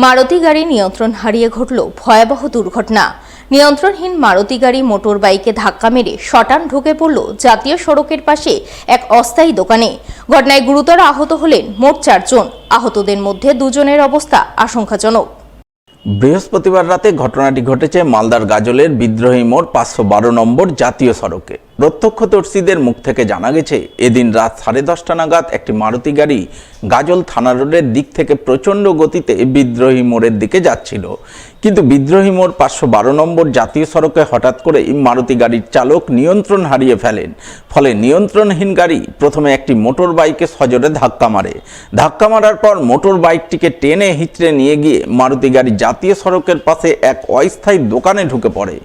মারুতি গাড়ি নিয়ন্ত্রণ হারিয়ে ঘটল ভয়াবহ দুর্ঘটনা। নিয়ন্ত্রণহীন মারুতি গাড়ি মোটর বাইকে ধাক্কা মেরে শটান ঢুকে পড়ল জাতীয় সড়কের পাশে এক অস্থায়ী দোকানে। ঘটনায় গুরুতর আহত হলেন মোট 4 জন। আহতদের মধ্যে 2 জনের অবস্থা আশঙ্কাজনক। বৃহস্পতিবার রাতে ঘটনাটি ঘটেছে মালদার গাজলের বিদ্রোহী মোড় 512 নম্বর জাতীয় সড়কে। প্রত্যক্ষদর্শীদের মুখ থেকে জানা গেছে, এদিন রাত 10:30টা নাগাদ একটি মারুতি গাড়ি গাজল থানা রোডের দিক থেকে প্রচণ্ড গতিতে বিদ্রোহী মোড়ের দিকে যাচ্ছিল। কিন্তু বিদ্রোহী মোড় 512 নম্বর জাতীয় সড়কে হঠাৎ করে মারুতি গাড়ির চালক নিয়ন্ত্রণ হারিয়ে ফেলেন। ফলে নিয়ন্ত্রণহীন গাড়ি প্রথমে একটি মোটর বাইকে সজোরে ধাক্কা মারে। ধাক্কা মারার পর মোটর বাইকটিকে টেনে হিঁচড়ে নিয়ে গিয়ে মারুতি গাড়ি জাতীয় সড়কের পাশে এক অস্থায়ী দোকানে ঢুকে পড়ে।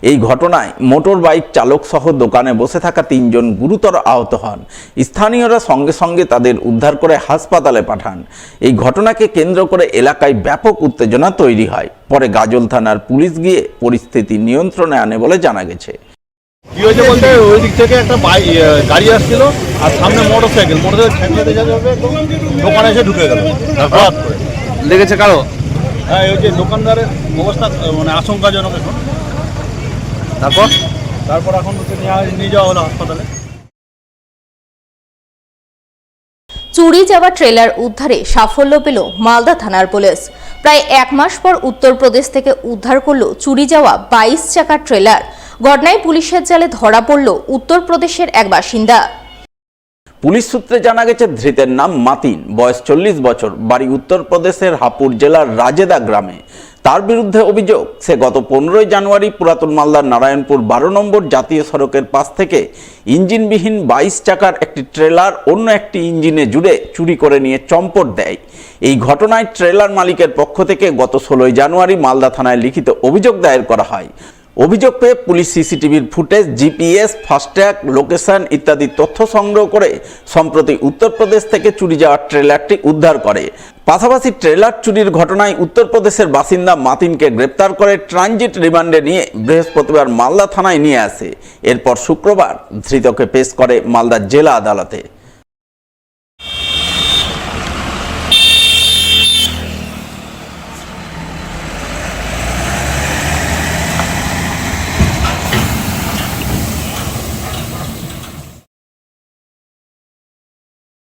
এই ঘটনায় মোটর বাইক চালক সহ দোকানে বসে থাকা 3 জন গুরুতর আহত হন। স্থানীয়রা সঙ্গে সঙ্গে তাদের উদ্ধার করে হাসপাতালে পাঠান। এই ঘটনাকে কেন্দ্র করে এলাকায় ব্যাপক উত্তেজনা তৈরি হয়। পরে গাজল থানার পুলিশ গিয়ে পরিস্থিতি নিয়ন্ত্রণে আনে বলে জানা গেছে। কি হয়েছে বলতে, ওই দিক থেকে একটা গাড়ি আসছিল আর সামনে মোটরসাইকেল ঠেকতে যাবে দোকানে এসে ঢুকে গেল। লেগেছে কারো? হ্যাঁ, ওই যে দোকানদারের অবস্থা মানে আশঙ্কাজনক এখন। তারপর এখন নিয়ে যাওয়া হলো হাসপাতালে। চুরি যাওয়া ট্রেলার উদ্ধারে সাফল্য পেল মালদা থানার পুলিশ। প্রায় 1 মাস পর উত্তরপ্রদেশ থেকে উদ্ধার করল চুরি যাওয়া 22 চাকার ট্রেলার। ঘটনায় পুলিশের জালে ধরা পড়ল উত্তরপ্রদেশের এক বাসিন্দা। পুলিশ সূত্রে জানা গেছে, ধৃতের নাম মাতিন, বয়স 40 বছর, বাড়ি উত্তরপ্রদেশের হাপুর জেলার রাজেদা গ্রামে। তার বিরুদ্ধে অভিযোগ, সে গত 15 জানুয়ারি পুরাতন মালদার নারায়ণপুর 12 নম্বর জাতীয় সড়কের পাশ থেকে ইঞ্জিনবিহীন 22 চাকার একটি ট্রেলার অন্য একটি ইঞ্জিনে জুড়ে চুরি করে নিয়ে চম্পট দেয়। এই ঘটনায় ট্রেলার মালিকের পক্ষ থেকে গত 16 জানুয়ারি মালদা থানায় লিখিত অভিযোগ দায়ের করা হয়। অভিযোগ পেয়ে পুলিশ সিসিটিভির ফুটেজ, জিপিএস, ফাস্ট্যাগ, লোকেশন ইত্যাদি তথ্য সংগ্রহ করে সম্প্রতি উত্তরপ্রদেশ থেকে চুরি যাওয়া ট্রেলারটি উদ্ধার করে। পাশাপাশি ট্রেলার চুরির ঘটনায় উত্তরপ্রদেশের বাসিন্দা মাতিনকে গ্রেপ্তার করে ট্রানজিট রিমান্ডে নিয়ে বৃহস্পতিবার মালদা থানায় নিয়ে আসে। এরপর শুক্রবার ধৃতকে পেশ করে মালদা জেলা আদালতে।